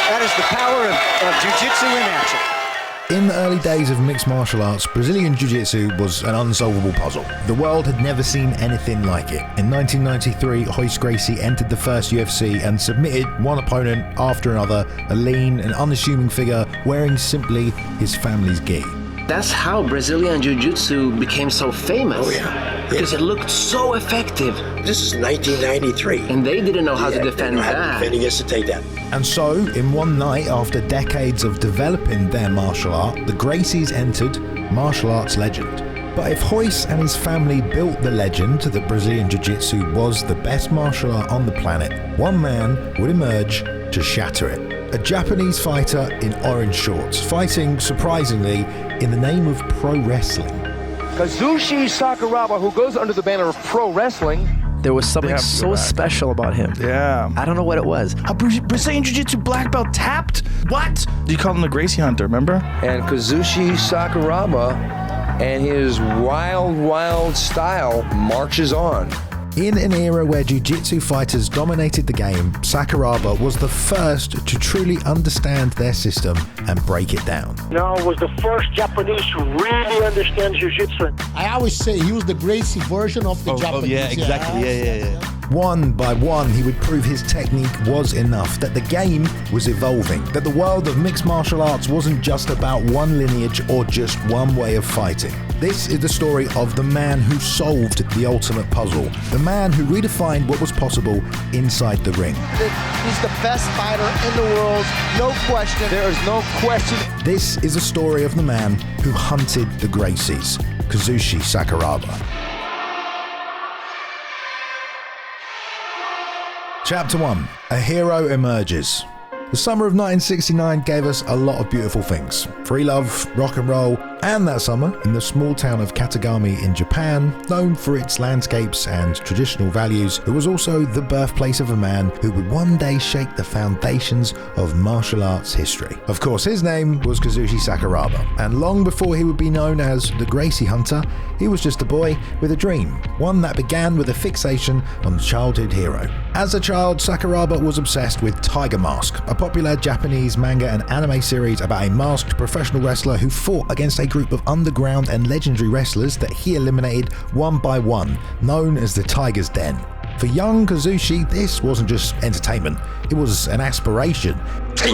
That is the power of jiu-jitsu in action. In the early days of mixed martial arts, Brazilian Jiu-Jitsu was an unsolvable puzzle. The world had never seen anything like it. In 1993, Gracie entered the first UFC and submitted one opponent after another, a lean and unassuming figure wearing simply his family's gi. That's how Brazilian Jiu-Jitsu became so famous. Oh yeah. Because it looked so effective. This is 1993. And they didn't know how to defend How to that. defend against the takedown. And so, in one night, after decades of developing their martial art, the Gracies entered martial arts legend. But if Royce and his family built the legend that Brazilian Jiu-Jitsu was the best martial art on the planet, one man would emerge to shatter it. A Japanese fighter in orange shorts, fighting, surprisingly, in the name of pro wrestling. Kazushi Sakuraba, who goes under the banner of pro wrestling. There was something so special about him. Yeah. I don't know what it was. A Brazilian Jiu-Jitsu black belt tapped? What? You call him the Gracie Hunter, remember? And Kazushi Sakuraba and his wild style marches on. In an era where jiu-jitsu fighters dominated the game, Sakuraba was the first to truly understand their system and break it down. Was the first Japanese to really understand jiu-jitsu. I always say he was the Gracie version of the Japanese. Oh, yeah, exactly. Yeah. One by one, he would prove his technique was enough, that the game was evolving, that the world of mixed martial arts wasn't just about one lineage or just one way of fighting. This is the story of the man who solved the ultimate puzzle, the man who redefined what was possible inside the ring. He's the best fighter in the world, no question. There is no question. This is the story of the man who hunted the Gracies, Kazushi Sakuraba. Chapter 1. A hero emerges. The summer of 1969 gave us a lot of beautiful things. Free love, rock and roll, and that summer, in the small town of Katagami in Japan, known for its landscapes and traditional values, it was also the birthplace of a man who would one day shake the foundations of martial arts history. Of course, his name was Kazushi Sakuraba, and long before he would be known as the Gracie Hunter, he was just a boy with a dream, one that began with a fixation on the childhood hero. As a child, Sakuraba was obsessed with Tiger Mask, a popular Japanese manga and anime series about a masked professional wrestler who fought against a group of underground and legendary wrestlers that he eliminated one by one, known as the Tiger's Den. For young Kazushi, this wasn't just entertainment, it was an aspiration. He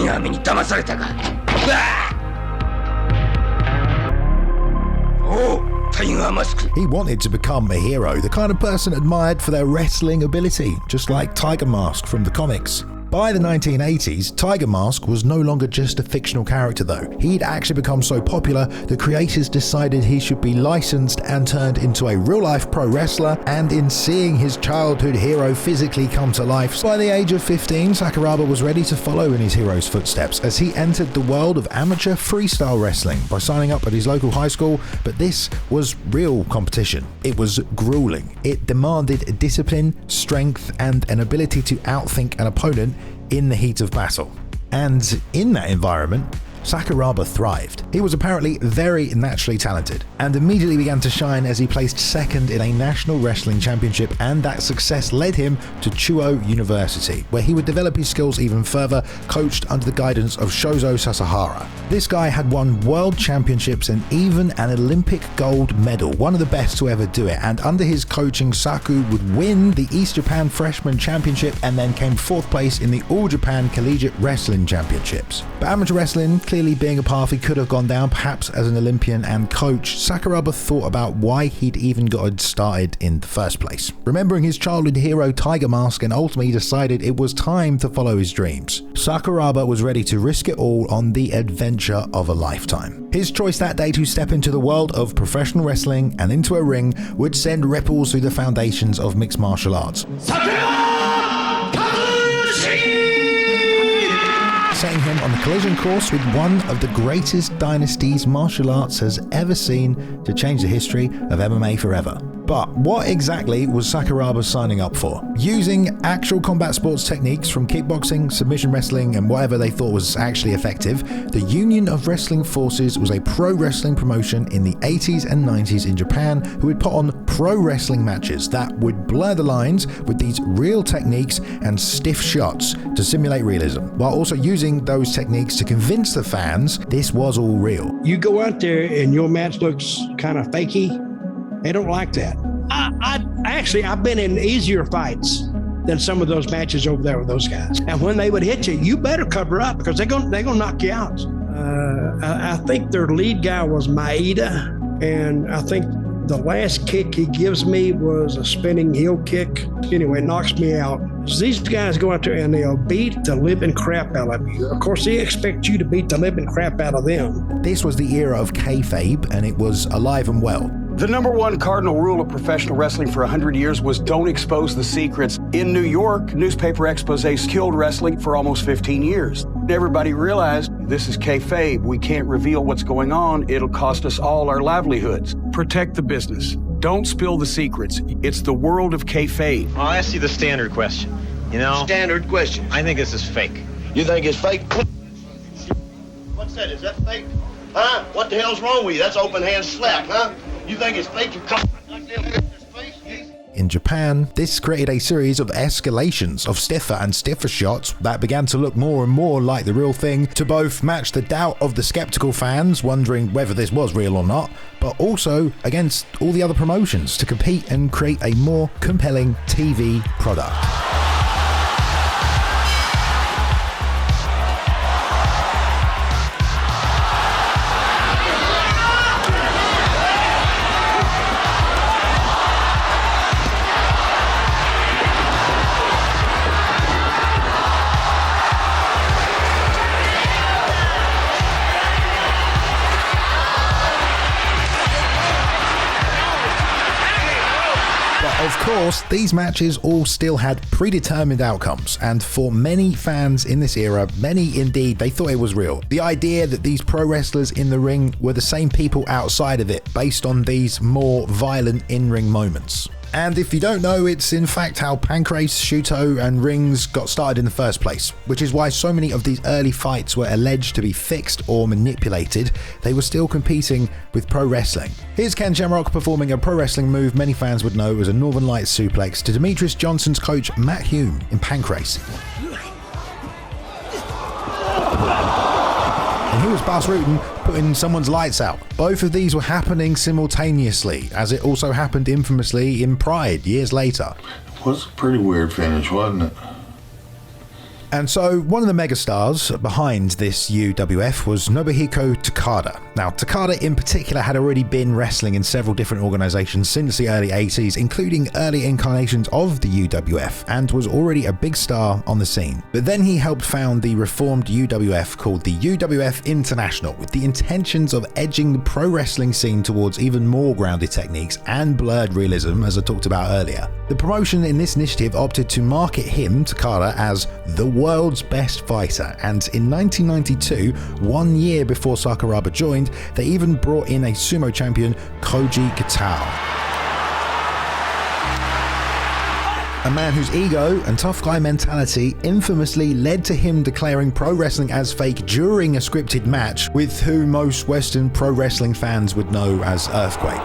wanted to become a hero, the kind of person admired for their wrestling ability, just like Tiger Mask from the comics. By the 1980s, Tiger Mask was no longer just a fictional character though. He'd actually become so popular, the creators decided he should be licensed and turned into a real-life pro wrestler, and in seeing his childhood hero physically come to life, by the age of 15, Sakuraba was ready to follow in his hero's footsteps as he entered the world of amateur freestyle wrestling by signing up at his local high school, but this was real competition. It was grueling. It demanded discipline, strength, and an ability to outthink an opponent in the heat of battle. And in that environment, Sakuraba thrived. He was apparently very naturally talented and immediately began to shine as he placed second in a national wrestling championship, and that success led him to Chuo University, where he would develop his skills even further, coached under the guidance of Shozo Sasahara. This guy had won world championships and even an Olympic gold medal, one of the best to ever do it, and under his coaching, Saku would win the East Japan Freshman Championship and then came fourth place in the All Japan Collegiate Wrestling Championships. But amateur wrestling clearly being a path he could have gone down, perhaps as an Olympian and coach, Sakuraba thought about why he'd even got started in the first place. Remembering his childhood hero Tiger Mask, and ultimately decided it was time to follow his dreams. Sakuraba was ready to risk it all on the adventure of a lifetime. His choice that day to step into the world of professional wrestling and into a ring would send ripples through the foundations of mixed martial arts, setting him on the collision course with one of the greatest dynasties martial arts has ever seen to change the history of MMA forever. But what exactly was Sakuraba signing up for? Using actual combat sports techniques from kickboxing, submission wrestling, and whatever they thought was actually effective, the Union of Wrestling Forces was a pro wrestling promotion in the 80s and 90s in Japan who would put on pro wrestling matches that would blur the lines with these real techniques and stiff shots to simulate realism, while also using those techniques to convince the fans this was all real. You go out there and your match looks kind of fakey. They don't like that. I've been in easier fights than some of those matches over there with those guys. And when they would hit you, you better cover up because they're gonna knock you out. I think their lead guy was Maeda, and I think the last kick he gives me was a spinning heel kick. Anyway, it knocks me out. So these guys go out there and they'll beat the living crap out of you. Of course, they expect you to beat the living crap out of them. This was the era of kayfabe, and it was alive and well. The number one cardinal rule of professional wrestling for 100 years was don't expose the secrets. In New York, newspaper exposés killed wrestling for almost 15 years. Everybody realized this is kayfabe. We can't reveal what's going on. It'll cost us all our livelihoods. Protect the business. Don't spill the secrets. It's the world of kayfabe. I'll ask you the standard question. Standard question. I think this is fake. You think it's fake? What's that? Is that fake? Huh? What the hell's wrong with you? That's open hand slap, huh? You think it's fake? You come like this face? In Japan, this created a series of escalations of stiffer and stiffer shots that began to look more and more like the real thing, to both match the doubt of the skeptical fans wondering whether this was real or not, but also against all the other promotions to compete and create a more compelling TV product. Of course, these matches all still had predetermined outcomes, and for many fans in this era, many indeed, they thought it was real. The idea that these pro wrestlers in the ring were the same people outside of it, based on these more violent in-ring moments. And if you don't know, it's in fact how pancrase, shuto, and rings got started in the first place, which is why so many of these early fights were alleged to be fixed or manipulated. They were still competing with pro wrestling. Here's Ken Shamrock performing a pro wrestling move many fans would know as a Northern Lights suplex to Demetrius Johnson's coach Matt Hume in pancrase. And here was Bas Rutten putting someone's lights out. Both of these were happening simultaneously, as it also happened infamously in Pride years later. It was a pretty weird finish, wasn't it? And so one of the megastars behind this UWF was Nobuhiko Takada. Now, Takada in particular had already been wrestling in several different organizations since the early 80s, including early incarnations of the UWF, and was already a big star on the scene. But then he helped found the reformed UWF called the UWF International, with the intentions of edging the pro wrestling scene towards even more grounded techniques and blurred realism, as I talked about earlier. The promotion in this initiative opted to market him, Takada, as the world's best fighter, and in 1992, 1 year before Sakuraba joined, they even brought in a sumo champion, Koji Gatao. A man whose ego and tough guy mentality infamously led to him declaring pro wrestling as fake during a scripted match with who most Western pro wrestling fans would know as Earthquake.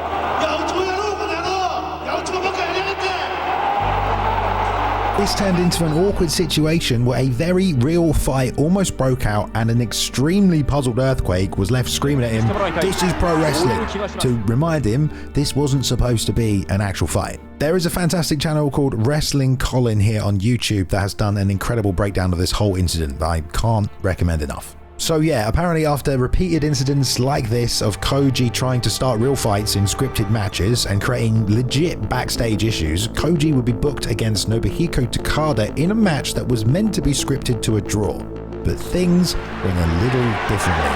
This turned into an awkward situation where a very real fight almost broke out and an extremely puzzled Earthquake was left screaming at him, "This is pro wrestling," to remind him this wasn't supposed to be an actual fight. There is a fantastic channel called Wrestling Colin here on YouTube that has done an incredible breakdown of this whole incident that I can't recommend enough. So yeah, apparently after repeated incidents like this of Koji trying to start real fights in scripted matches and creating legit backstage issues, Koji would be booked against Nobuhiko Takada in a match that was meant to be scripted to a draw. But things went a little differently.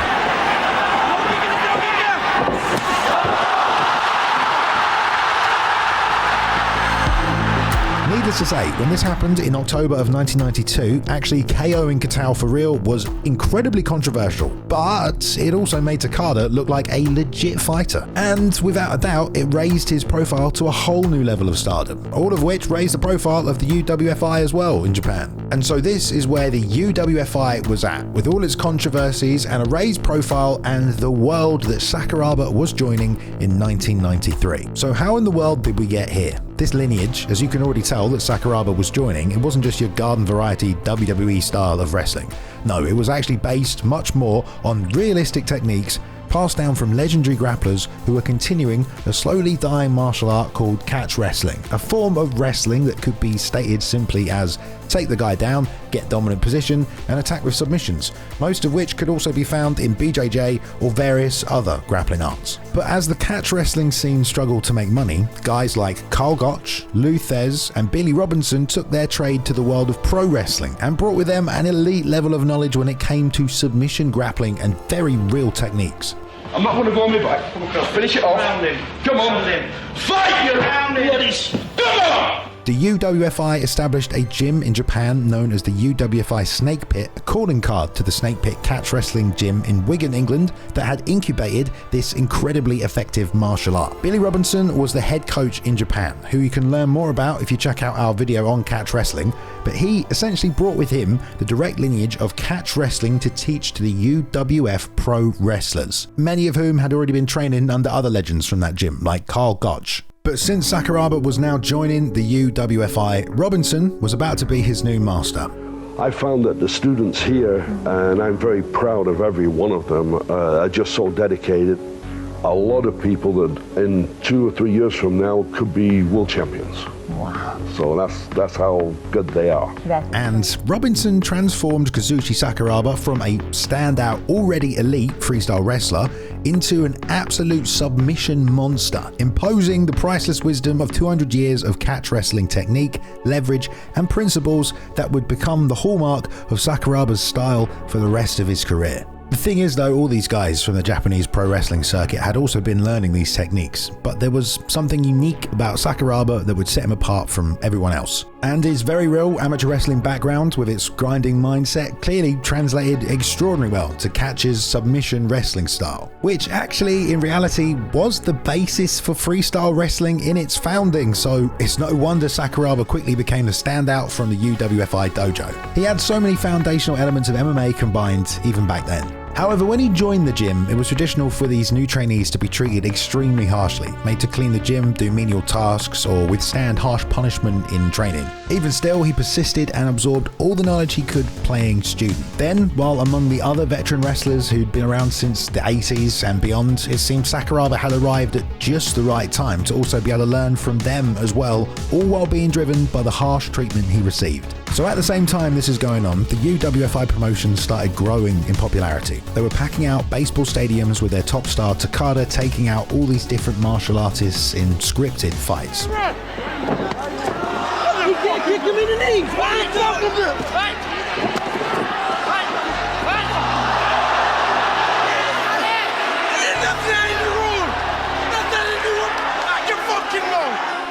Needless to say, when this happened in October of 1992, actually KOing Katao for real was incredibly controversial, but it also made Takada look like a legit fighter. And without a doubt, it raised his profile to a whole new level of stardom, all of which raised the profile of the UWFI as well in Japan. And so this is where the UWFI was at, with all its controversies and a raised profile and the world that Sakuraba was joining in 1993. So how in the world did we get here? This lineage, as you can already tell that Sakuraba was joining, it wasn't just your garden variety WWE style of wrestling. No, it was actually based much more on realistic techniques passed down from legendary grapplers who were continuing a slowly dying martial art called catch wrestling, a form of wrestling that could be stated simply as take the guy down, get dominant position, and attack with submissions, most of which could also be found in BJJ or various other grappling arts. But as the catch wrestling scene struggled to make money, guys like Carl Gotch, Lou Thez, and Billy Robinson took their trade to the world of pro wrestling and brought with them an elite level of knowledge when it came to submission grappling and very real techniques. I'm not going to go on my back. I'm going to finish it off. Come on. Fight you! Come on! The UWFI established a gym in Japan known as the UWFI Snake Pit, a calling card to the Snake Pit catch wrestling gym in Wigan, England, that had incubated this incredibly effective martial art. Billy Robinson was the head coach in Japan, who you can learn more about if you check out our video on catch wrestling, but he essentially brought with him the direct lineage of catch wrestling to teach to the UWF pro wrestlers, many of whom had already been training under other legends from that gym, like Carl Gotch. But since Sakuraba was now joining the UWFI, Robinson was about to be his new master. I found that the students here, and I'm very proud of every one of them, are just so dedicated. A lot of people that in 2 or 3 years from now could be world champions. Wow. So that's how good they are. And Robinson transformed Kazushi Sakuraba from a standout, already elite freestyle wrestler into an absolute submission monster, imposing the priceless wisdom of 200 years of catch wrestling technique, leverage, and principles that would become the hallmark of Sakuraba's style for the rest of his career. The thing is though, all these guys from the Japanese pro wrestling circuit had also been learning these techniques, but there was something unique about Sakuraba that would set him apart from everyone else. And his very real amateur wrestling background with its grinding mindset clearly translated extraordinarily well to Catch's submission wrestling style, which actually in reality was the basis for freestyle wrestling in its founding, so it's no wonder Sakuraba quickly became the standout from the UWFI dojo. He had so many foundational elements of MMA combined even back then. However, when he joined the gym, it was traditional for these new trainees to be treated extremely harshly, made to clean the gym, do menial tasks, or withstand harsh punishment in training. Even still, he persisted and absorbed all the knowledge he could playing student. Then, while among the other veteran wrestlers who'd been around since the 80s and beyond, it seemed Sakuraba had arrived at just the right time to also be able to learn from them as well, all while being driven by the harsh treatment he received. So at the same time this is going on, the UWFI promotion started growing in popularity. They were packing out baseball stadiums with their top star Takada taking out all these different martial artists in scripted fights. You can't kick him in the knees. What are you talking about?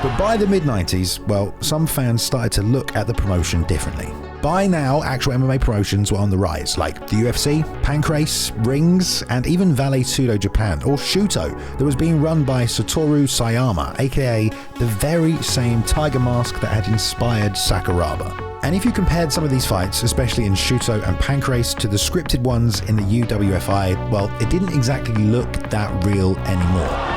But by the mid-90s, well, some fans started to look at the promotion differently. By now, actual MMA promotions were on the rise, like the UFC, Pancrase, Rings, and even Vale Tudo Japan, or Shuto, that was being run by Satoru Sayama, aka the very same tiger mask that had inspired Sakuraba. And if you compared some of these fights, especially in Shuto and Pancrase, to the scripted ones in the UWFI, well, it didn't exactly look that real anymore.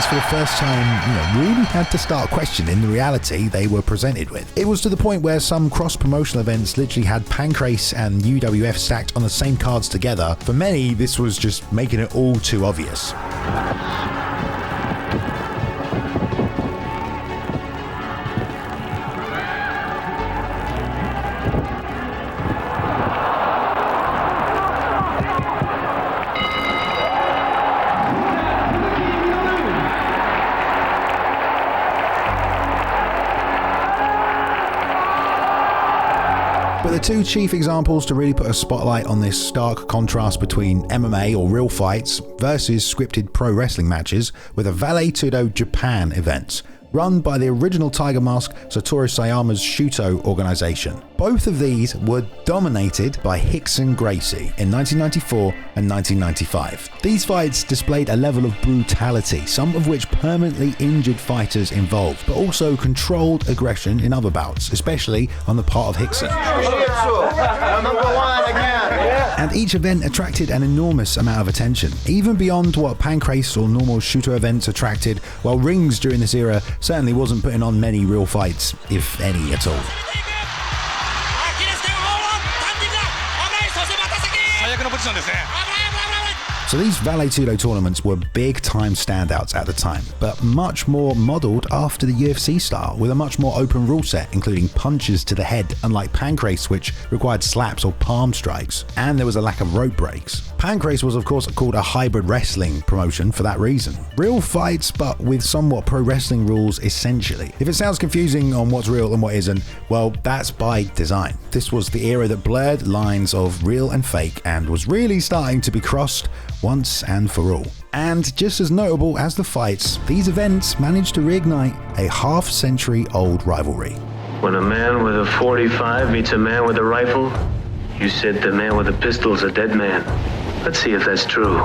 For the first time, really had to start questioning the reality they were presented with. It was to the point where some cross-promotional events literally had Pancrase and UWF stacked on the same cards together. For many, this was just making it all too obvious. But the two chief examples to really put a spotlight on this stark contrast between MMA or real fights versus scripted pro wrestling matches were the Vale Tudo Japan events, run by the original Tiger Mask Satoru Sayama's Shuto organization. Both of these were dominated by Rickson Gracie in 1994 and 1995. These fights displayed a level of brutality, some of which permanently injured fighters involved, but also controlled aggression in other bouts, especially on the part of Rickson. And each event attracted an enormous amount of attention, even beyond what Pancrase or normal Shuto events attracted, while Rings during this era certainly wasn't putting on many real fights, if any at all. So these Vale Tudo tournaments were big-time standouts at the time, but much more modelled after the UFC style, with a much more open rule set, including punches to the head, unlike Pancrase, which required slaps or palm strikes, and there was a lack of rope breaks. Pancrase was of course called a hybrid wrestling promotion for that reason. Real fights, but with somewhat pro wrestling rules essentially. If it sounds confusing on what's real and what isn't, well, that's by design. This was the era that blurred lines of real and fake and was really starting to be crossed once and for all. And just as notable as the fights, these events managed to reignite a half-century-old rivalry. When a man with a .45 meets a man with a rifle, you said the man with a pistol is a dead man. Let's see if that's true.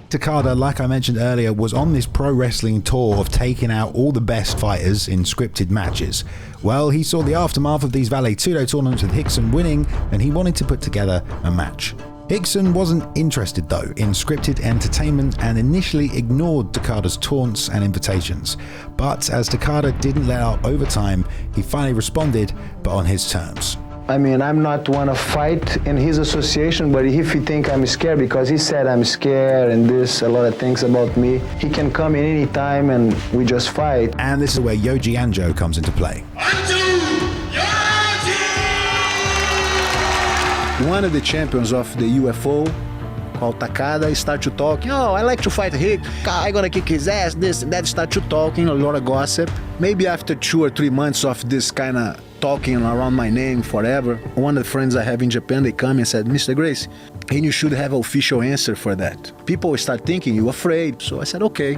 Takada, like I mentioned earlier, was on this pro wrestling tour of taking out all the best fighters in scripted matches. Well, he saw the aftermath of these Vale Tudo tournaments with Rickson winning, and he wanted to put together a match. Rickson wasn't interested though in scripted entertainment and initially ignored Takada's taunts and invitations. But as Takada didn't let out over time, he finally responded, but on his terms. I mean, I'm not one to fight in his association, but if he think I'm scared, because he said I'm scared and this, a lot of things about me, he can come in any time and we just fight. And this is where Yoji Anjo comes into play. One of the champions of the UFO, called Takada, start to talk. Oh, I like to fight Rick. I'm gonna kick his ass, this and that. Start to talking, a lot of gossip. Maybe after 2 or 3 months of this kind of talking around my name forever, one of the friends I have in Japan, they come and said, Mr. Gracie, and you should have an official answer for that. People start thinking you're afraid. So I said, okay.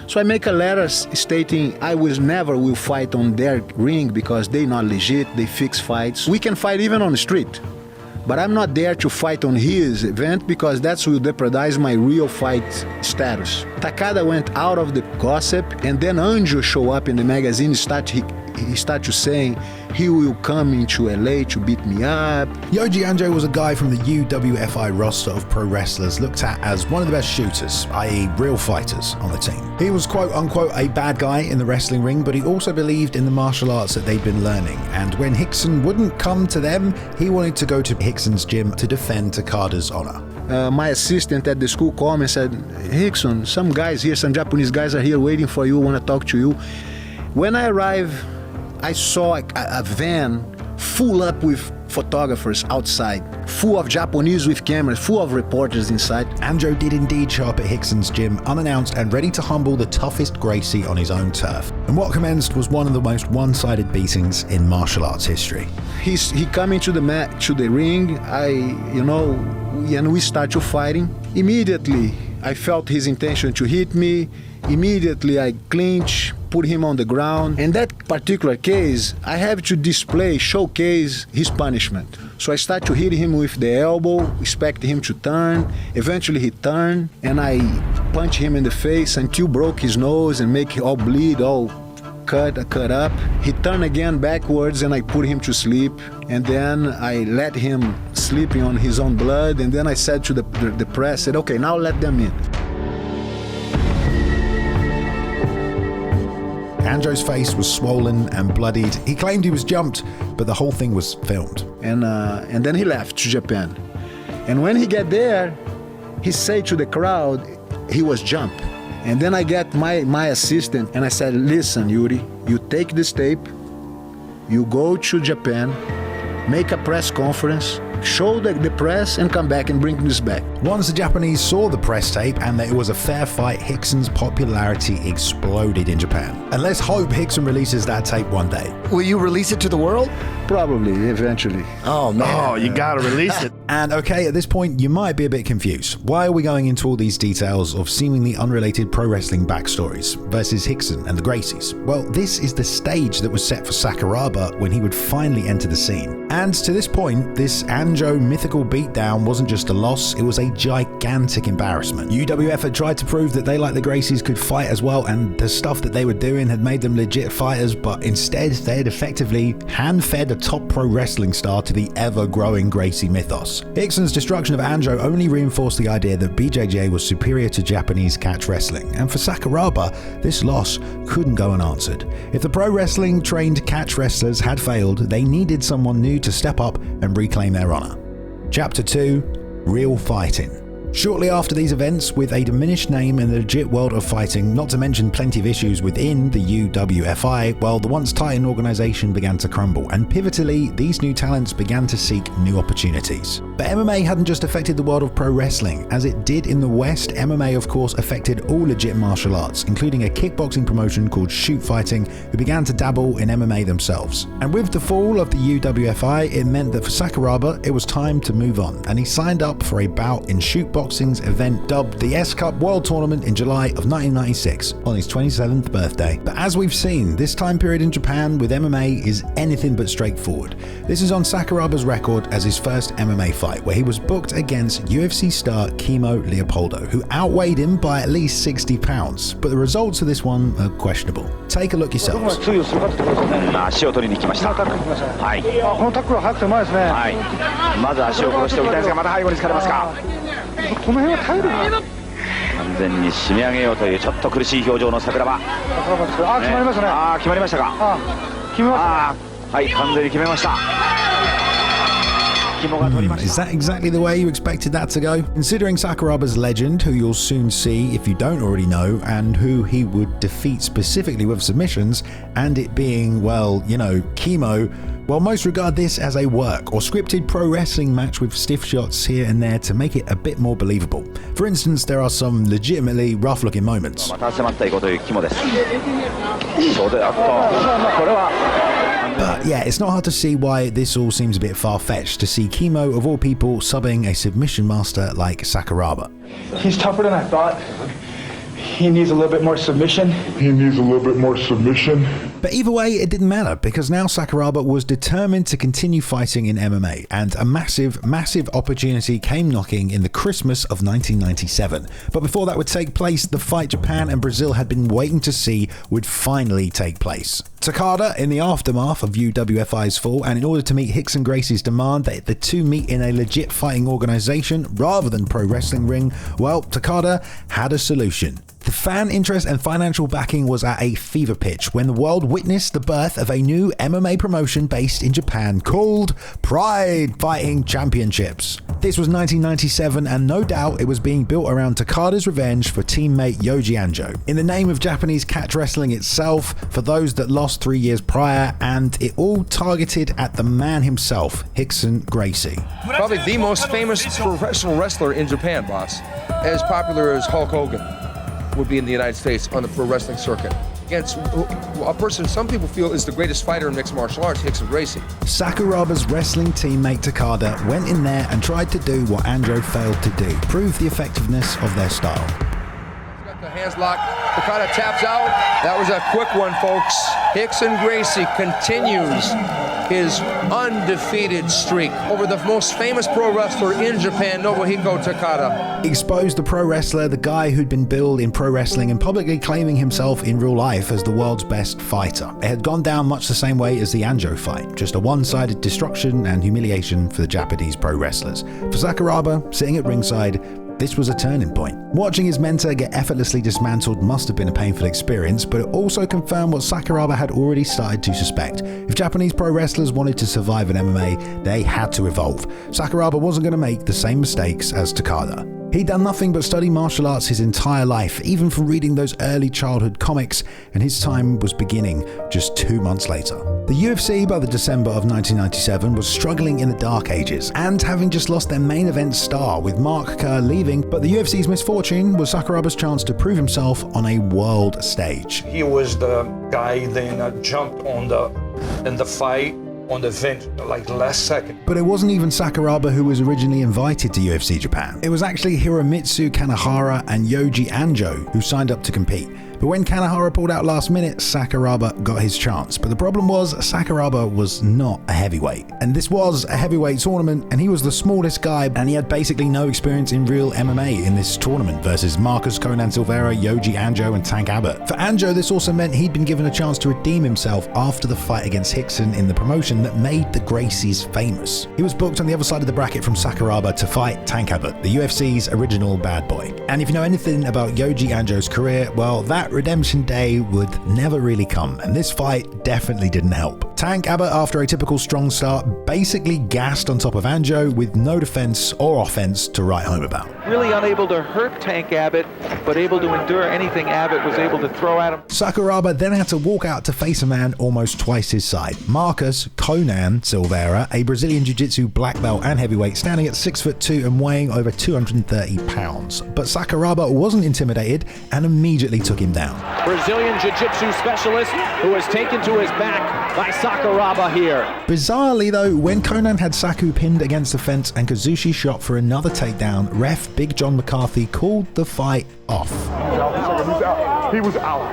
So I make a letter stating I never will fight on their ring because they not legit, they fix fights. We can fight even on the street. But I'm not there to fight on his event because that will jeopardize my real fight status. Takada went out of the gossip, and then Anjo show up in the magazine. He started saying he will come into LA to beat me up. Yoji Anjo was a guy from the uwfi roster of pro wrestlers looked at as one of the best shooters, i.e. real fighters on the team. He was quote unquote a bad guy in the wrestling ring, but he also believed in the martial arts that they'd been learning. And when Rickson wouldn't come to them, he wanted to go to Rickson's gym to defend Takada's honor. My assistant at the school called me and said, Rickson, some guys here, some Japanese guys are here waiting for you, want to talk to you. When I arrived, I saw a van full up with photographers outside, full of Japanese with cameras, full of reporters inside. Anjo did indeed show up at Rickson's gym unannounced and ready to humble the toughest Gracie on his own turf. And what commenced was one of the most one-sided beatings in martial arts history. He come into the ring, and we start to fighting. Immediately, I felt his intention to hit me. Immediately, I clinch, put him on the ground. In that particular case, I have to showcase his punishment. So I start to hit him with the elbow, expect him to turn. Eventually he turned, and I punch him in the face until broke his nose and make it all bleed, all cut up. He turned again backwards, and I put him to sleep. And then I let him sleeping on his own blood. And then I said to the press, said, okay, now let them in. Anjo's face was swollen and bloodied. He claimed he was jumped, but the whole thing was filmed. And then he left to Japan. And when he get there, he said to the crowd, he was jumped. And then I get my assistant, and I said, listen, Yuri, you take this tape, you go to Japan, make a press conference, show the press, and come back and bring this back. Once the Japanese saw the press tape and that it was a fair fight, Rickson's popularity exploded in Japan. And let's hope Rickson releases that tape one day. Will you release it to the world? Probably, eventually. Oh, man. Oh, you gotta release it. And okay, at this point, you might be a bit confused. Why are we going into all these details of seemingly unrelated pro wrestling backstories versus Rickson and the Gracies? Well, this is the stage that was set for Sakuraba when he would finally enter the scene. And to this point, this Anjo mythical beatdown wasn't just a loss, it was a gigantic embarrassment. UWF had tried to prove that they, like the Gracies, could fight as well, and the stuff that they were doing had made them legit fighters, but instead they had effectively hand-fed a top pro wrestling star to the ever-growing Gracie mythos. Rickson's destruction of Anjo only reinforced the idea that BJJ was superior to Japanese catch wrestling, and for Sakuraba, this loss couldn't go unanswered. If the pro wrestling trained catch wrestlers had failed, they needed someone new to step up and reclaim their honor. Chapter 2: Real Fighting. Shortly after these events, with a diminished name in the legit world of fighting, not to mention plenty of issues within the UWFI, well, the once titan organization began to crumble, and pivotally, these new talents began to seek new opportunities. But MMA hadn't just affected the world of pro wrestling. As it did in the West, MMA of course affected all legit martial arts, including a kickboxing promotion called Shoot Fighting, who began to dabble in MMA themselves. And with the fall of the UWFI, it meant that for Sakuraba, it was time to move on, and he signed up for a bout in Shoot Boxing's event dubbed the S-Cup World Tournament in July of 1996 on his 27th birthday. But as we've seen, this time period in Japan with MMA is anything but straightforward. This is on Sakuraba's record as his first MMA fight, where he was booked against UFC star Kimo Leopoldo, who outweighed him by at least 60 pounds. But the results of this one are questionable. Take a look yourselves. 足を取りに来ました。はい。このタックルは速くてうまいですね。はい。まず足を殺しておきたいですが、また背後に疲れますか。この辺は体力が。完全に締め上げようというちょっと苦しい表情の桜庭。決まりましたね。決まりましたか。決めました。はい、完全に決めました。Is that exactly the way you expected that to go? Considering Sakuraba's legend, who you'll soon see if you don't already know, and who he would defeat specifically with submissions, and it being, well, you know, Kimo, well, most regard this as a work or scripted pro wrestling match with stiff shots here and there to make it a bit more believable. For instance, there are some legitimately rough-looking moments. But yeah, it's not hard to see why this all seems a bit far-fetched to see Kimo, of all people, subbing a submission master like Sakuraba. He's tougher than I thought. He needs a little bit more submission. But either way, it didn't matter, because now Sakuraba was determined to continue fighting in MMA, and a massive, massive opportunity came knocking in the Christmas of 1997. But before that would take place, the fight Japan and Brazil had been waiting to see would finally take place. Takada, in the aftermath of UWFI's fall, and in order to meet Rickson Gracie's demand that the two meet in a legit fighting organization rather than pro wrestling ring, well, Takada had a solution. The fan interest and financial backing was at a fever pitch when the world witnessed the birth of a new MMA promotion based in Japan called Pride Fighting Championships. This was 1997, and no doubt it was being built around Takada's revenge for teammate Yoji Anjo, in the name of Japanese catch wrestling itself, for those that lost 3 years prior, and it all targeted at the man himself, Rickson Gracie. Probably the most famous professional wrestler in Japan, boss. As popular as Hulk Hogan would be in the United States on the pro wrestling circuit. Against a person some people feel is the greatest fighter in mixed martial arts, Rickson Gracie. Sakuraba's wrestling teammate Takada went in there and tried to do what Anjo failed to do, prove the effectiveness of their style. Got the hands locked, Takada taps out. That was a quick one, folks. Rickson Gracie continues his undefeated streak over the most famous pro wrestler in Japan, Nobuhiko Takada. Exposed the pro wrestler, the guy who'd been billed in pro wrestling and publicly claiming himself in real life as the world's best fighter. It had gone down much the same way as the Anjo fight, just a one-sided destruction and humiliation for the Japanese pro wrestlers. For Sakuraba, sitting at ringside, this was a turning point. Watching his mentor get effortlessly dismantled must have been a painful experience, but it also confirmed what Sakuraba had already started to suspect. If Japanese pro wrestlers wanted to survive in MMA, they had to evolve. Sakuraba wasn't going to make the same mistakes as Takada. He'd done nothing but study martial arts his entire life, even from reading those early childhood comics, and his time was beginning just 2 months later. The UFC by the December of 1997 was struggling in the dark ages and having just lost their main event star with Mark Kerr leaving, but the UFC's misfortune was Sakuraba's chance to prove himself on a world stage. He was the guy then jumped in the fight on the event like last second. But it wasn't even Sakuraba who was originally invited to UFC Japan. It was actually Hiromitsu Kanehara and Yoji Anjo who signed up to compete. But when Kanehara pulled out last minute, Sakuraba got his chance. But the problem was, Sakuraba was not a heavyweight. And this was a heavyweight tournament, and he was the smallest guy, and he had basically no experience in real MMA in this tournament versus Marcus Conan Silveira, Yoji Anjo, and Tank Abbott. For Anjo, this also meant he'd been given a chance to redeem himself after the fight against Rickson in the promotion that made the Gracies famous. He was booked on the other side of the bracket from Sakuraba to fight Tank Abbott, the UFC's original bad boy. And if you know anything about Yoji Anjo's career, well, that redemption day would never really come, and this fight definitely didn't help. Tank Abbott, after a typical strong start, basically gassed on top of Anjo with no defense or offense to write home about. Really unable to hurt Tank Abbott, but able to endure anything Abbott was able to throw at him. Sakuraba then had to walk out to face a man almost twice his size, Marcus Conan Silveira, a Brazilian Jiu-Jitsu black belt and heavyweight, standing at 6'2" and weighing over 230 pounds. But Sakuraba wasn't intimidated and immediately took him down. Brazilian Jiu-Jitsu specialist who was taken to his back by Sakuraba here. Bizarrely though, when Conan had Saku pinned against the fence and Kazushi shot for another takedown, ref Big John McCarthy called the fight off. He was out.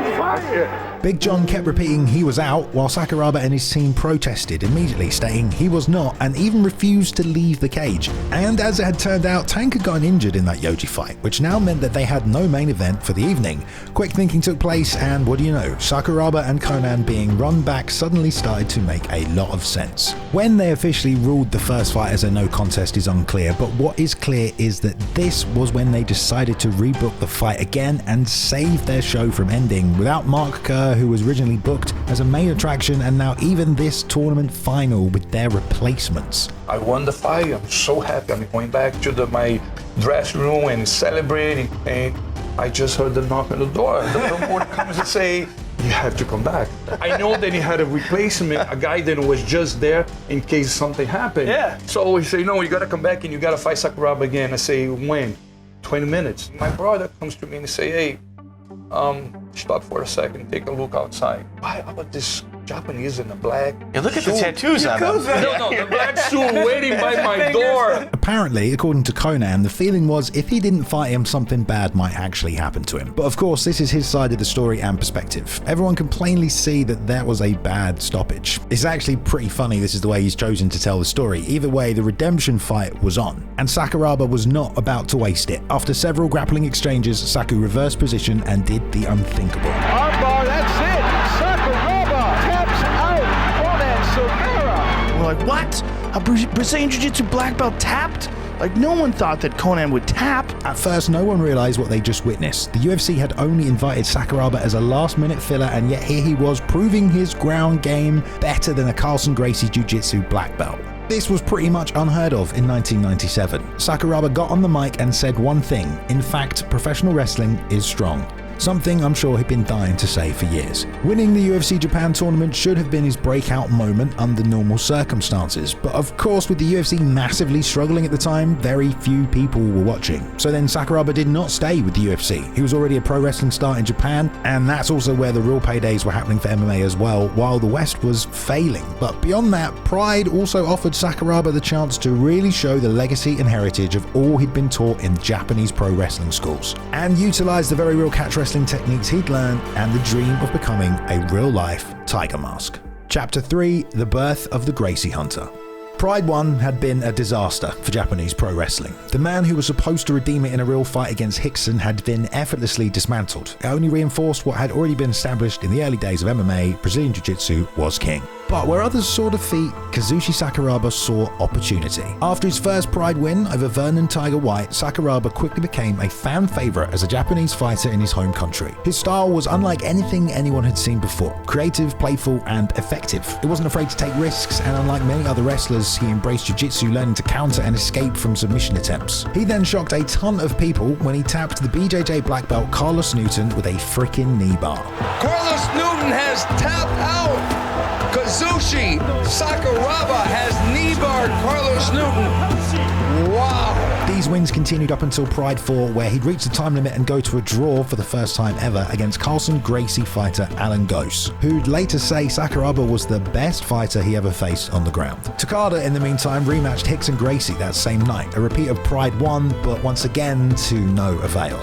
Big John kept repeating he was out, while Sakuraba and his team protested immediately, stating he was not, and even refused to leave the cage. And as it had turned out, Tank had gotten injured in that Yoji fight, which now meant that they had no main event for the evening. Quick thinking took place, and what do you know, Sakuraba and Conan being run back suddenly started to make a lot of sense. When they officially ruled the first fight as a no contest is unclear, but what is clear is that this was when they decided to rebook the fight again and save their show from ending without Mark Kerr, who was originally booked as a main attraction, and now even this tournament final with their replacements. I won the fight. I'm so happy. I'm going back to my dressing room and celebrating, and I just heard the knock on the door. The promoter comes and say, "You have to come back." I know that he had a replacement, a guy that was just there in case something happened. Yeah. So he say, "No, you got to come back and you got to fight Sakuraba again." I say, "When?" 20 minutes. My brother comes to me and say, "Hey, stop for a second, take a look outside. Why about this Japanese in the black? Yeah, look at the tattoos on them. No, the black suit waiting by my door." Apparently, according to Conan, the feeling was if he didn't fight him, something bad might actually happen to him. But of course, this is his side of the story and perspective. Everyone can plainly see that was a bad stoppage. It's actually pretty funny this is the way he's chosen to tell the story. Either way, the redemption fight was on, and Sakuraba was not about to waste it. After several grappling exchanges, Saku reversed position and did the unthinkable. Armbar, that's it! Sakuraba taps out Conan Silveira! We're like, what? A Brazilian Jiu-Jitsu black belt tapped? Like, no one thought that Conan would tap. At first, no one realized what they just witnessed. The UFC had only invited Sakuraba as a last-minute filler, and yet here he was proving his ground game better than a Carlson Gracie Jiu-Jitsu black belt. This was pretty much unheard of in 1997. Sakuraba got on the mic and said one thing: in fact, professional wrestling is strong. Something I'm sure he'd been dying to say for years. Winning the UFC Japan tournament should have been his breakout moment under normal circumstances, but of course with the UFC massively struggling at the time, very few people were watching. So then Sakuraba did not stay with the UFC. He was already a pro wrestling star in Japan, and that's also where the real paydays were happening for MMA as well, while the West was failing. But beyond that, Pride also offered Sakuraba the chance to really show the legacy and heritage of all he'd been taught in Japanese pro wrestling schools, and utilize the very real catch wrestling techniques he'd learned and the dream of becoming a real-life Tiger Mask. Chapter 3: The Birth of the Gracie Hunter. Pride 1 had been a disaster for Japanese pro wrestling. The man who was supposed to redeem it in a real fight against Rickson had been effortlessly dismantled. It only reinforced what had already been established in the early days of MMA: Brazilian Jiu-Jitsu was king. But where others saw defeat, Kazushi Sakuraba saw opportunity. After his first Pride win over Vernon Tiger White, Sakuraba quickly became a fan favorite as a Japanese fighter in his home country. His style was unlike anything anyone had seen before: creative, playful, and effective. He wasn't afraid to take risks, and unlike many other wrestlers, he embraced jiu-jitsu, learning to counter and escape from submission attempts. He then shocked a ton of people when he tapped the BJJ black belt Carlos Newton with a freaking knee bar. Carlos Newton has tapped out Kazushi Sakuraba has knee-barred Carlos Newton. Wow. These wins continued up until Pride 4, where he'd reach the time limit and go to a draw for the first time ever against Carlson Gracie fighter Alan Gose, who'd later say Sakuraba was the best fighter he ever faced on the ground. Takada, in the meantime, rematched Rickson Gracie that same night, a repeat of Pride 1, but once again to no avail.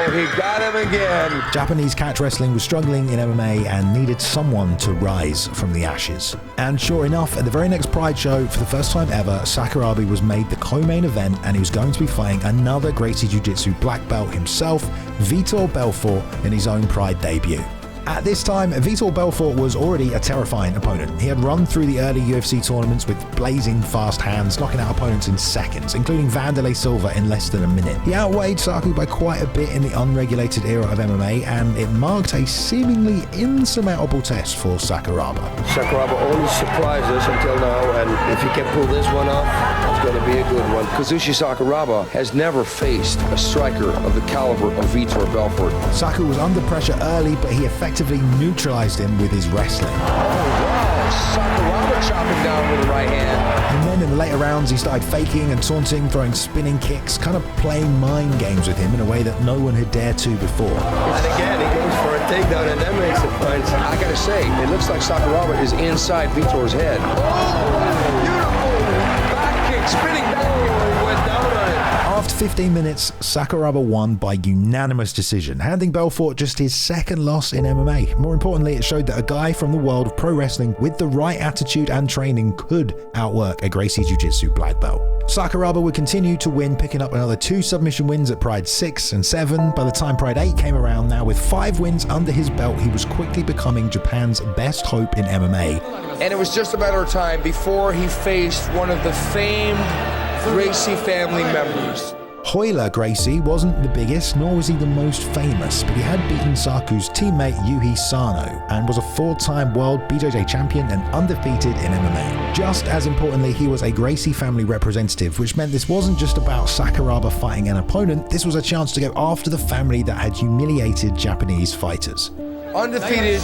He got him again. Japanese catch wrestling was struggling in MMA and needed someone to rise from the ashes. And sure enough, at the very next Pride show, for the first time ever, Sakuraba was made the co-main event, and he was going to be fighting another Gracie Jiu-Jitsu black belt himself, Vitor Belfort, in his own Pride debut. At this time, Vitor Belfort was already a terrifying opponent. He had run through the early UFC tournaments with blazing fast hands, knocking out opponents in seconds, including Vanderlei Silva in less than a minute. He outweighed Saku by quite a bit in the unregulated era of MMA, and it marked a seemingly insurmountable test for Sakuraba. Sakuraba always surprised us until now, and if he can pull this one off, it's going to be a good one. Kazushi Sakuraba has never faced a striker of the caliber of Vitor Belfort. Saku was under pressure early, but he effectively neutralized him with his wrestling. Oh, wow. Sakuraba chopping down with the right hand. And then in the later rounds, he started faking and taunting, throwing spinning kicks, kind of playing mind games with him in a way that no one had dared to before. And again, he goes for a takedown and then makes it fine. I gotta say, it looks like Sakuraba is inside Vitor's head. Oh, beautiful back kick, spinning back kick, went down on it. After 15 minutes, Sakuraba won by unanimous decision, handing Belfort just his second loss in MMA. More importantly, it showed that a guy from the world of pro wrestling with the right attitude and training could outwork a Gracie Jiu-Jitsu black belt. Sakuraba would continue to win, picking up another 2 submission wins at Pride 6 and 7. By the time Pride 8 came around, now with 5 wins under his belt, he was quickly becoming Japan's best hope in MMA. And it was just a matter of time before he faced one of the famed Gracie family members. Royler Gracie wasn't the biggest, nor was he the most famous, but he had beaten Saku's teammate Yuhi Sano and was a 4-time world BJJ champion and undefeated in MMA. Just as importantly, he was a Gracie family representative, which meant this wasn't just about Sakuraba fighting an opponent, this was a chance to go after the family that had humiliated Japanese fighters. Undefeated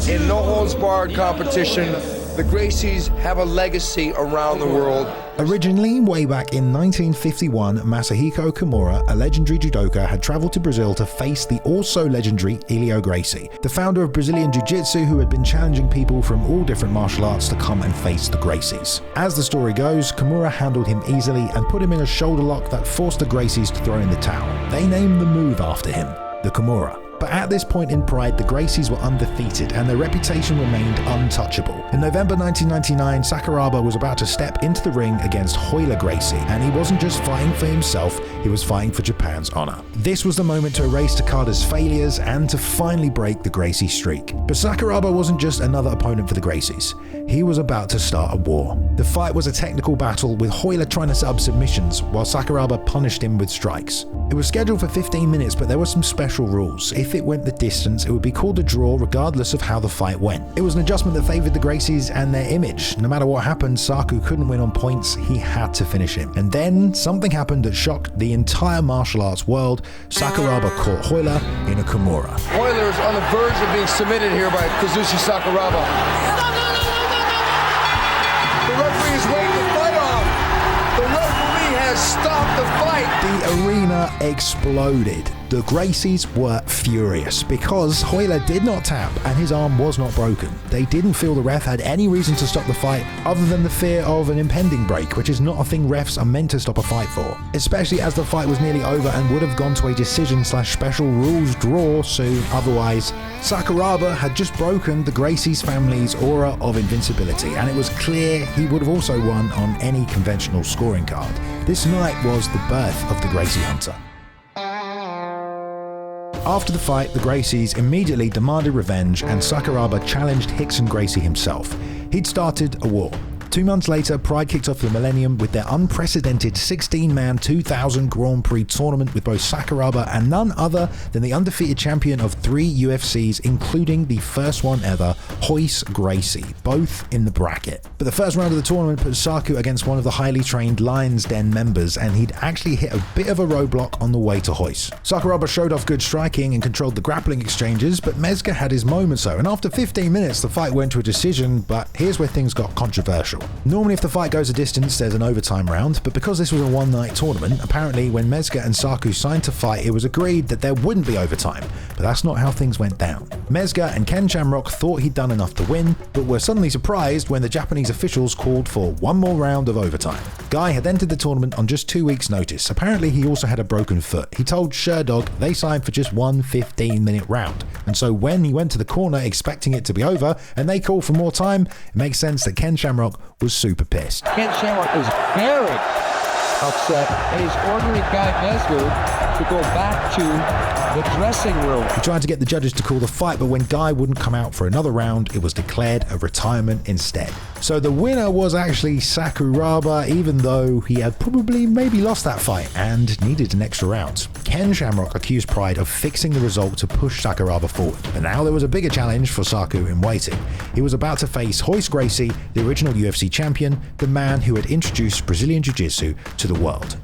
in no-holds-barred competition, the Gracies have a legacy around the world. Originally, way back in 1951, Masahiko Kimura, a legendary judoka, had traveled to Brazil to face the also legendary Helio Gracie, the founder of Brazilian Jiu-Jitsu, who had been challenging people from all different martial arts to come and face the Gracies. As the story goes, Kimura handled him easily and put him in a shoulder lock that forced the Gracies to throw in the towel. They named the move after him, the Kimura. But at this point in Pride, the Gracies were undefeated and their reputation remained untouchable. In November 1999, Sakuraba was about to step into the ring against Royler Gracie, and he wasn't just fighting for himself, he was fighting for Japan's honor. This was the moment to erase Takada's failures and to finally break the Gracie streak. But Sakuraba wasn't just another opponent for the Gracies. He was about to start a war. The fight was a technical battle, with Royler trying to set up submissions, while Sakuraba punished him with strikes. It was scheduled for 15 minutes, but there were some special rules. If it went the distance, it would be called a draw regardless of how the fight went. It was an adjustment that favored the Gracies and their image. No matter what happened, Saku couldn't win on points, he had to finish him. And then, something happened that shocked the entire martial arts world. Sakuraba caught Royler in a Kimura. Royler is on the verge of being submitted here by Kazushi Sakuraba. The referee is waiting the fight off. The referee has stopped the fight. The arena exploded. The Gracies were furious because Royler did not tap and his arm was not broken. They didn't feel the ref had any reason to stop the fight other than the fear of an impending break, which is not a thing refs are meant to stop a fight for, especially as the fight was nearly over and would have gone to a decision/special rules draw soon otherwise. Sakuraba had just broken the Gracies family's aura of invincibility, and it was clear he would have also won on any conventional scoring card. This night was the birth of the Gracie Hunter. After the fight, the Gracies immediately demanded revenge, and Sakuraba challenged Rickson Gracie himself. He'd started a war. 2 months later, Pride kicked off the millennium with their unprecedented 16-man 2000 Grand Prix tournament with both Sakuraba and none other than the undefeated champion of 3 UFCs, including the first one ever, Royce Gracie, both in the bracket. But the first round of the tournament put Saku against one of the highly trained Lion's Den members, and he'd actually hit a bit of a roadblock on the way to Royce. Sakuraba showed off good striking and controlled the grappling exchanges, but Mezger had his moments though, and after 15 minutes the fight went to a decision, but here's where things got controversial. Normally if the fight goes a distance there's an overtime round, but because this was a one-night tournament, apparently when Mezger and Saku signed to fight it was agreed that there wouldn't be overtime, but that's not how things went down. Mezger and Ken Shamrock thought he'd done enough to win, but were suddenly surprised when the Japanese officials called for one more round of overtime. Guy had entered the tournament on just 2 weeks' notice. Apparently he also had a broken foot. He told Sherdog they signed for just one 15-minute round, and so when he went to the corner expecting it to be over and they called for more time, it makes sense that Ken Shamrock was super pissed. Ken Shamrock is very upset, and he's ordering Guy Mezger to go back to the dressing room. He tried to get the judges to call the fight, but when Guy wouldn't come out for another round, it was declared a retirement instead. So the winner was actually Sakuraba, even though he had maybe lost that fight and needed an extra round. Ken Shamrock accused Pride of fixing the result to push Sakuraba forward, but now there was a bigger challenge for Saku in waiting. He was about to face Royce Gracie, the original UFC champion, the man who had introduced Brazilian Jiu-Jitsu to the world.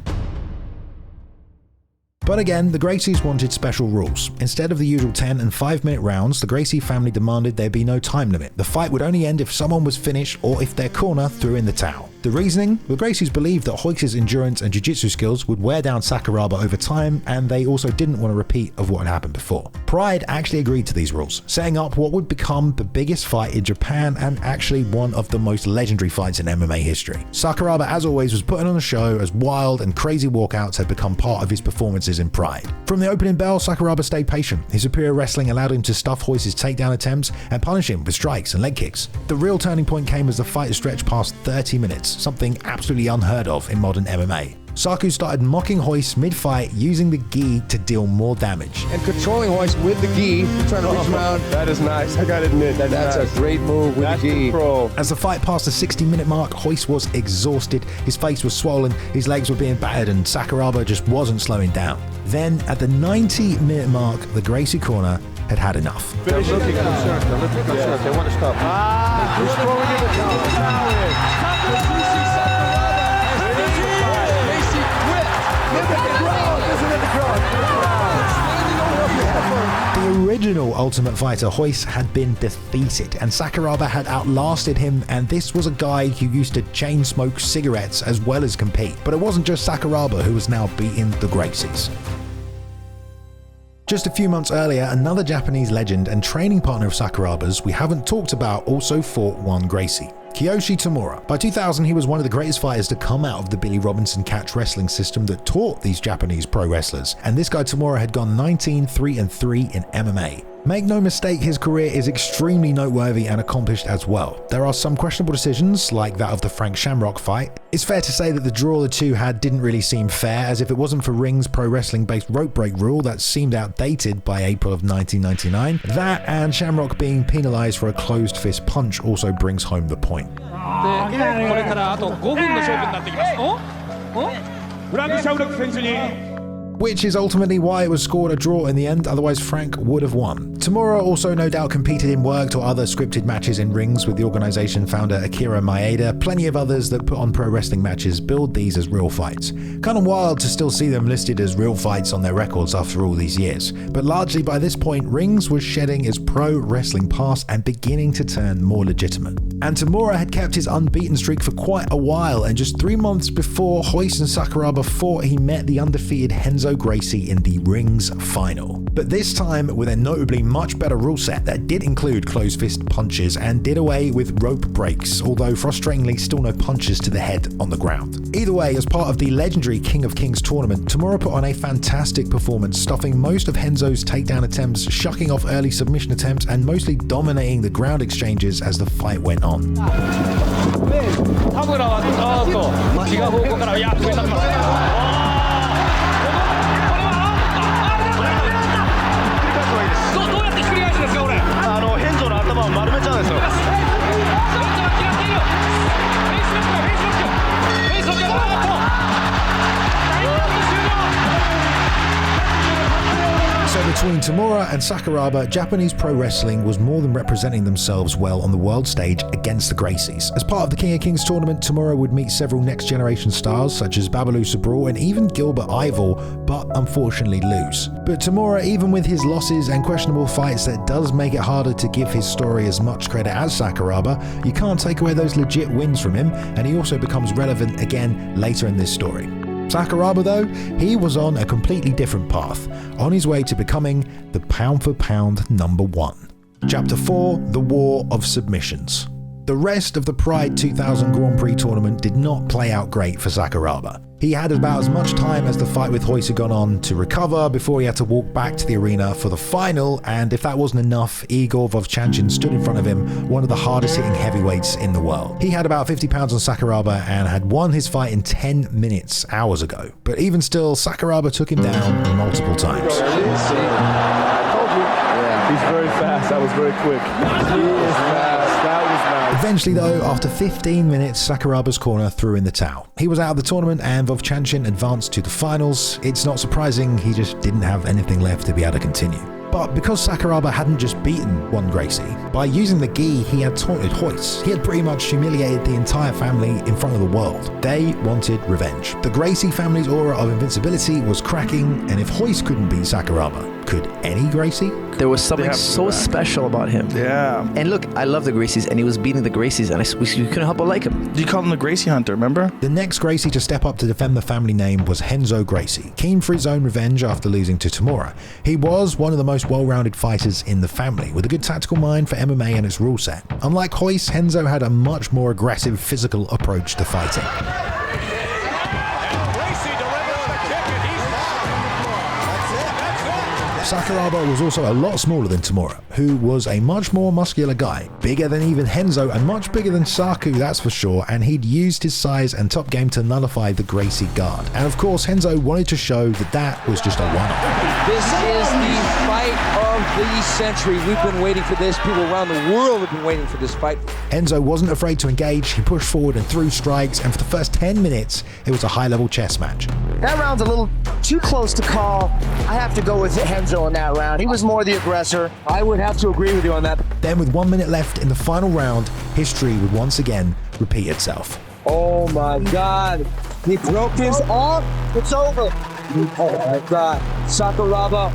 But again, the Gracies wanted special rules. Instead of the usual 10 and 5-minute rounds, the Gracie family demanded there be no time limit. The fight would only end if someone was finished or if their corner threw in the towel. The reasoning? The Gracies believed that Royce's endurance and jiu-jitsu skills would wear down Sakuraba over time, and they also didn't want a repeat of what had happened before. Pride actually agreed to these rules, setting up what would become the biggest fight in Japan and actually one of the most legendary fights in MMA history. Sakuraba, as always, was putting on a show as wild and crazy walkouts had become part of his performances in Pride. From the opening bell, Sakuraba stayed patient. His superior wrestling allowed him to stuff Royce's takedown attempts and punish him with strikes and leg kicks. The real turning point came as the fight stretched past 30 minutes, something absolutely unheard of in modern MMA. Saku started mocking Royce mid-fight, using the gi to deal more damage. And controlling Royce with the gi, trying to reach around. That is nice, I gotta admit. That's nice. A great move with the gi. Control. As the fight passed the 60-minute mark, Royce was exhausted, his face was swollen, his legs were being battered, and Sakuraba just wasn't slowing down. Then, at the 90-minute mark, the Gracie corner had had enough. They're looking concerned. They want to stop. He's throwing in the towel. Kazushi Sakuraba has defied. Gracie quit. Look at the ground. Isn't it the ground? The original Ultimate Fighter, Royce, had been defeated, and Sakuraba had outlasted him, and this was a guy who used to chain smoke cigarettes as well as compete. But it wasn't just Sakuraba who was now beating the Gracies. Just a few months earlier, another Japanese legend and training partner of Sakuraba's we haven't talked about also fought one Gracie. Kiyoshi Tamura. By 2000, he was one of the greatest fighters to come out of the Billy Robinson catch wrestling system that taught these Japanese pro wrestlers, and this guy Tamura had gone 19-3-3 in MMA. Make no mistake, his career is extremely noteworthy and accomplished as well. There are some questionable decisions, like that of the Frank Shamrock fight. It's fair to say that the draw the two had didn't really seem fair, as if it wasn't for Ring's pro wrestling based rope break rule that seemed outdated by April of 1999, that and Shamrock being penalized for a closed fist punch also brings home the point. Which is ultimately why it was scored a draw in the end, otherwise Frank would have won. Tamura also no doubt competed in worked or other scripted matches in rings with the organization founder Akira Maeda. Plenty of others that put on pro wrestling matches build these as real fights. Kind of wild to still see them listed as real fights on their records after all these years. But largely by this point, Rings was shedding its pro wrestling past and beginning to turn more legitimate. And Tamura had kept his unbeaten streak for quite a while, and just 3 months before Royce and Sakuraba fought, he met the undefeated Renzo Gracie in the Rings final. But this time with a notably much better rule set that did include closed fist punches and did away with rope breaks, although frustratingly still no punches to the head on the ground. Either way, as part of the legendary King of Kings tournament, Tamura put on a fantastic performance, stuffing most of Renzo's takedown attempts, shucking off early submission attempts, and mostly dominating the ground exchanges as the fight went on. Between Tamura and Sakuraba, Japanese pro wrestling was more than representing themselves well on the world stage against the Gracies. As part of the King of Kings tournament, Tamura would meet several next generation stars such as Babalu Sabral and even Gilbert Ivor, but unfortunately lose. But Tamura, even with his losses and questionable fights, that does make it harder to give his story as much credit as Sakuraba. You can't take away those legit wins from him, and he also becomes relevant again later in this story. Sakuraba, though, he was on a completely different path, on his way to becoming the pound-for-pound #1. Chapter 4, The War of Submissions. The rest of the Pride 2000 Grand Prix tournament did not play out great for Sakuraba. He had about as much time as the fight with Royce had gone on to recover before he had to walk back to the arena for the final, and if that wasn't enough, Igor Vovchanchin stood in front of him, one of the hardest hitting heavyweights in the world. He had about 50 pounds on Sakuraba and had won his fight in 10 minutes hours ago. But even still, Sakuraba took him down multiple times. He's very fast. That was very quick. He is fast. That was nice. Eventually, though, after 15 minutes, Sakuraba's corner threw in the towel. He was out of the tournament and Vovchanchin advanced to the finals. It's not surprising, he just didn't have anything left to be able to continue. But because Sakuraba hadn't just beaten one Gracie, by using the gi he had taunted Royce. He had pretty much humiliated the entire family in front of the world. They wanted revenge. The Gracie family's aura of invincibility was cracking, and if Royce couldn't beat Sakuraba, could any Gracie? There was something so special about him. Yeah. And look, I love the Gracies, and he was beating the Gracies, and you couldn't help but like him. You called him the Gracie Hunter, remember? The next Gracie to step up to defend the family name was Renzo Gracie, keen for his own revenge after losing to Tamura. He was one of the most well-rounded fighters in the family, with a good tactical mind for MMA and its rule set. Unlike Royce, Renzo had a much more aggressive physical approach to fighting. Sakuraba was also a lot smaller than Tamura, who was a much more muscular guy, bigger than even Renzo and much bigger than Saku, that's for sure, and he'd used his size and top game to nullify the Gracie guard. And of course, Renzo wanted to show that that was just a one-off. This is the fight of the century. We've been waiting for this. People around the world have been waiting for this fight. Renzo wasn't afraid to engage. He pushed forward and threw strikes, and for the first 10 minutes, it was a high-level chess match. That round's a little too close to call. I have to go with Renzo in that round. He was more the aggressor. I would have to agree with you on that. Then with 1 minute left in the final round, history would once again repeat itself. Oh my God. He broke his arm. It's over. Oh my God. Sakuraba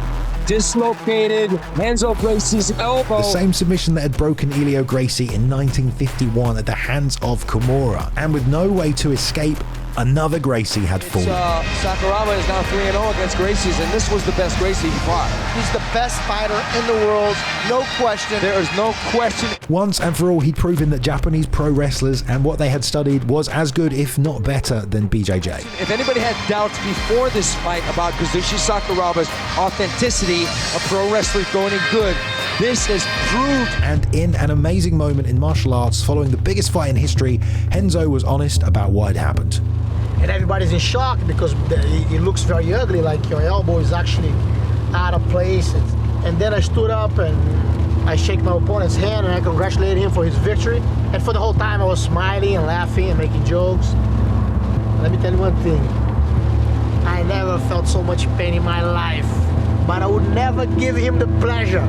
dislocated Renzo Gracie's elbow. The same submission that had broken Elio Gracie in 1951 at the hands of Kimura. And with no way to escape, another Gracie had fallen. Sakuraba is now 3-0 against Gracie's, and this was the best Gracie he fought. He's the best fighter in the world, no question. There is no question. Once and for all, he'd proven that Japanese pro wrestlers and what they had studied was as good, if not better, than BJJ. If anybody had doubts before this fight about Kazushi Sakuraba's authenticity of pro wrestling going in good, this is proved. And in an amazing moment in martial arts, following the biggest fight in history, Renzo was honest about what had happened. And everybody's in shock because it looks very ugly, like your elbow is actually out of place. And then I stood up and I shake my opponent's hand and I congratulated him for his victory. And for the whole time I was smiling and laughing and making jokes. Let me tell you one thing. I never felt so much pain in my life, but I would never give him the pleasure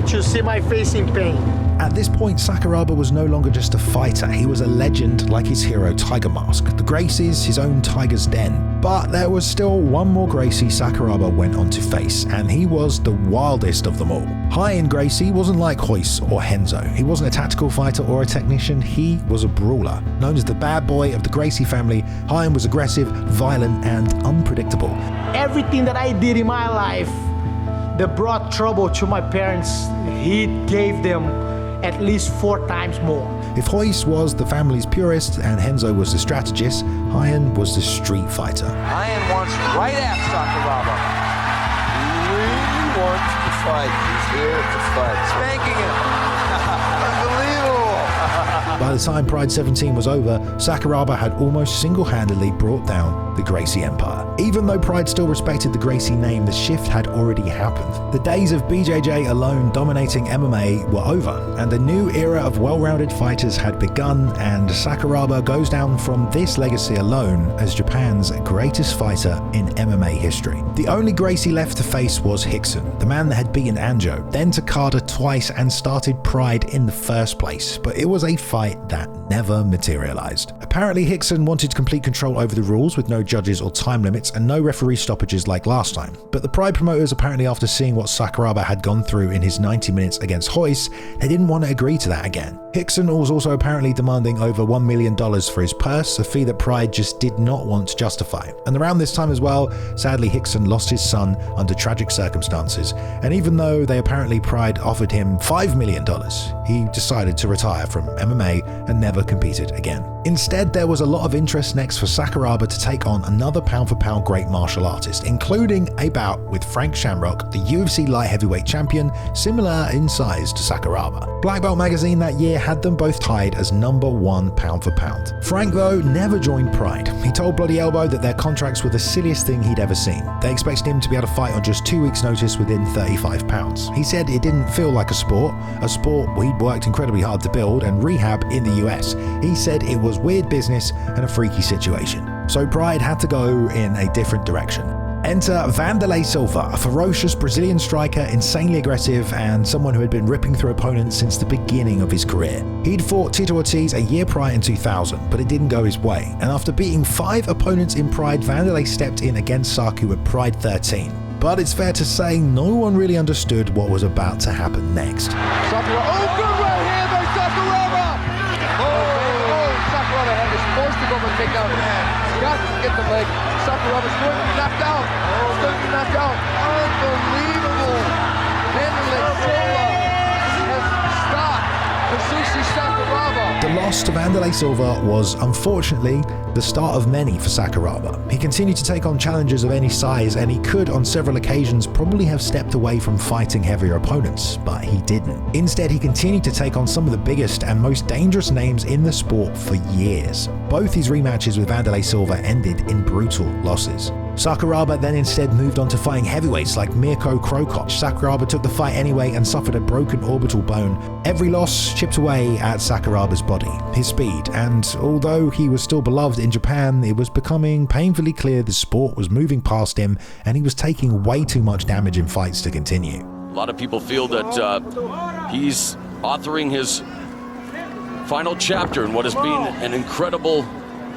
to see my face in pain. At this point, Sakuraba was no longer just a fighter, he was a legend like his hero Tiger Mask, the Gracies, his own Tiger's Den. But there was still one more Gracie Sakuraba went on to face, and he was the wildest of them all. High-end Gracie wasn't like Royce or Renzo. He wasn't a tactical fighter or a technician, he was a brawler. Known as the bad boy of the Gracie family, High-end was aggressive, violent, and unpredictable. Everything that I did in my life that brought trouble to my parents, he gave them at least 4 times more. If Royce was the family's purist and Renzo was the strategist, Hyen was the street fighter. Hyen wants right at Sakuraba. He really wants to fight. He's here to fight. Spanking him. Unbelievable. By the time Pride 17 was over, Sakuraba had almost single-handedly brought down the Gracie Empire. Even though Pride still respected the Gracie name, the shift had already happened. The days of BJJ alone dominating MMA were over, and a new era of well-rounded fighters had begun, and Sakuraba goes down from this legacy alone as Japan's greatest fighter in MMA history. The only Gracie left to face was Rickson, the man that had beaten Anjo, then Takada twice and started Pride in the first place, but it was a fight that never materialized. Apparently Rickson wanted complete control over the rules with no judges or time limits and no referee stoppages like last time, but the Pride promoters, apparently after seeing what Sakuraba had gone through in his 90 minutes against Royce, they didn't want to agree to that again. Rickson was also apparently demanding over $1 million for his purse, a fee that Pride just did not want to justify. And around this time as well, sadly Rickson lost his son under tragic circumstances, and even though they apparently Pride offered him $5 million, he decided to retire from MMA and never competed again. Instead, there was a lot of interest next for Sakuraba to take on another pound-for-pound great martial artist, including a bout with Frank Shamrock, the UFC light heavyweight champion, similar in size to Sakuraba. Black Belt magazine that year had them both tied as #1 pound-for-pound. Frank, though, never joined Pride. He told Bloody Elbow that their contracts were the silliest thing he'd ever seen. They expected him to be able to fight on just 2 weeks' notice within 35 pounds. He said it didn't feel like a sport he'd worked incredibly hard to build and rehab in the US. He said it was weird business and a freaky situation. So Pride had to go in a different direction. Enter Vanderlei Silva, a ferocious Brazilian striker, insanely aggressive, and someone who had been ripping through opponents since the beginning of his career. He'd fought Tito Ortiz a year prior in 2000, but it didn't go his way, and after beating 5 opponents in Pride, Vanderlei stepped in against Saku at Pride 13. But it's fair to say no one really understood what was about to happen next. Sakuraba, oh, good right hand by Sakuraba! Sakuraba is forced to go for a takedown. He's got to get the leg. Sakuraba's going to be knocked out. He's going to be knocked out. Unbelievable. Vanderlei Silva has stopped Kazushi Sakuraba. The loss to Vanderlei Silva was, unfortunately, the start of many for Sakuraba. He continued to take on challengers of any size, and he could, on several occasions, probably have stepped away from fighting heavier opponents, but he didn't. Instead, he continued to take on some of the biggest and most dangerous names in the sport for years. Both his rematches with Vanderlei Silva ended in brutal losses. Sakuraba then instead moved on to fighting heavyweights like Mirko Krokop. Sakuraba took the fight anyway and suffered a broken orbital bone. Every loss chipped away at Sakuraba's body, his speed, and although he was still beloved in Japan, it was becoming painfully clear the sport was moving past him and he was taking way too much damage in fights to continue. A lot of people feel that he's authoring his final chapter in what has been an incredible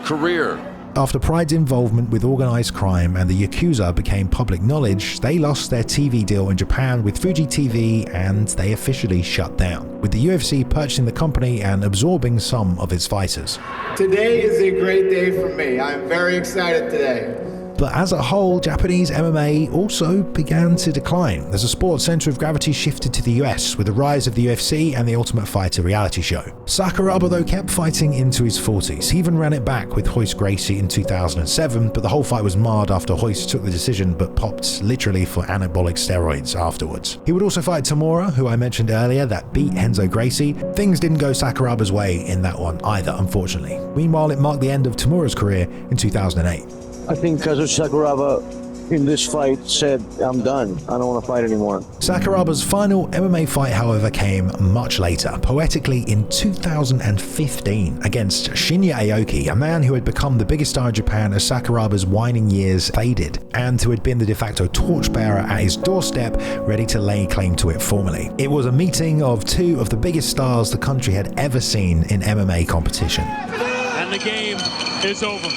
career. After Pride's involvement with organized crime and the Yakuza became public knowledge, they lost their TV deal in Japan with Fuji TV and they officially shut down, with the UFC purchasing the company and absorbing some of its fighters. Today is a great day for me. I'm very excited today. But as a whole, Japanese MMA also began to decline as the sport's center of gravity shifted to the US with the rise of the UFC and the Ultimate Fighter reality show. Sakuraba, though, kept fighting into his 40s. He even ran it back with Royce Gracie in 2007, but the whole fight was marred after Royce took the decision but popped literally for anabolic steroids afterwards. He would also fight Tamura, who I mentioned earlier, that beat Renzo Gracie. Things didn't go Sakuraba's way in that one either, unfortunately. Meanwhile, it marked the end of Tamura's career in 2008. I think Kazushi Sakuraba in this fight said, I'm done. I don't want to fight anymore. Sakuraba's final MMA fight, however, came much later, poetically in 2015 against Shinya Aoki, a man who had become the biggest star in Japan as Sakuraba's waning years faded, and who had been the de facto torchbearer at his doorstep, ready to lay claim to it formally. It was a meeting of 2 of the biggest stars the country had ever seen in MMA competition. And the game is over.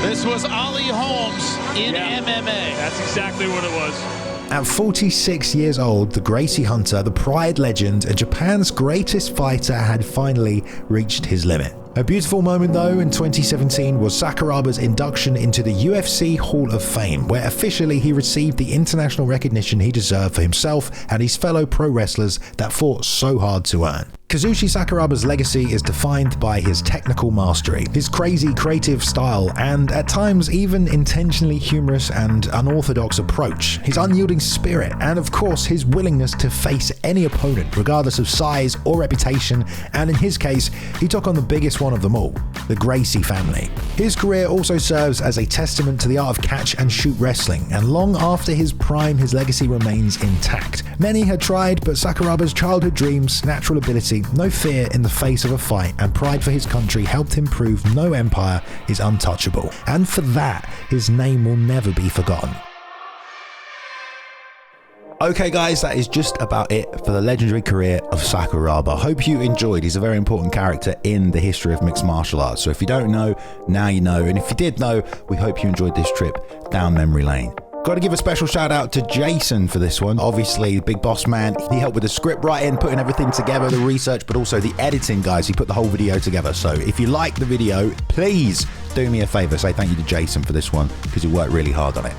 This was Ali Holmes in MMA. That's exactly what it was. At 46 years old, the Gracie Hunter, the Pride legend, and Japan's greatest fighter had finally reached his limit. A beautiful moment, though, in 2017 was Sakuraba's induction into the UFC Hall of Fame, where officially he received the international recognition he deserved for himself and his fellow pro wrestlers that fought so hard to earn. Kazushi Sakuraba's legacy is defined by his technical mastery, his crazy creative style, and at times even intentionally humorous and unorthodox approach, his unyielding spirit, and of course his willingness to face any opponent regardless of size or reputation, and in his case, he took on the biggest one of them all, the Gracie family. His career also serves as a testament to the art of catch and shoot wrestling, and long after his prime, his legacy remains intact. Many had tried, but Sakuraba's childhood dreams, natural ability, no fear in the face of a fight, and pride for his country helped him prove no empire is untouchable. And for that, his name will never be forgotten. Okay guys, that is just about it for the legendary career of Sakuraba. Hope you enjoyed. He's a very important character in the history of mixed martial arts. So if you don't know, now you know. And if you did know, we hope you enjoyed this trip down memory lane. Got to give a special shout out to Jason for this one. Obviously, big boss man. He helped with the script writing, putting everything together, the research, but also the editing, guys. He put the whole video together. So if you like the video, please do me a favor. Say thank you to Jason for this one because he worked really hard on it.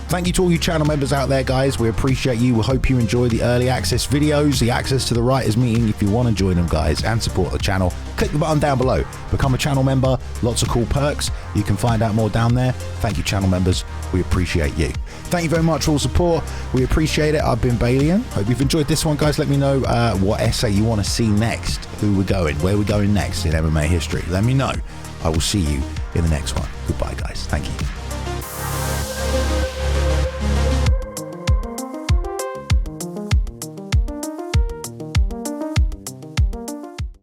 Thank you to all you channel members out there, guys. We appreciate you. We hope you enjoy the early access videos, the access to the writers meeting. If you want to join them, guys, and support the channel, click the button down below. Become a channel member. Lots of cool perks. You can find out more down there. Thank you, channel members. We appreciate you. Thank you very much for all support. We appreciate it. I've been Balian. Hope you've enjoyed this one, guys. Let me know what essay you want to see next, who we're going, where we're going next in MMA history. Let me know. I will see you in the next one. Goodbye, guys. Thank you.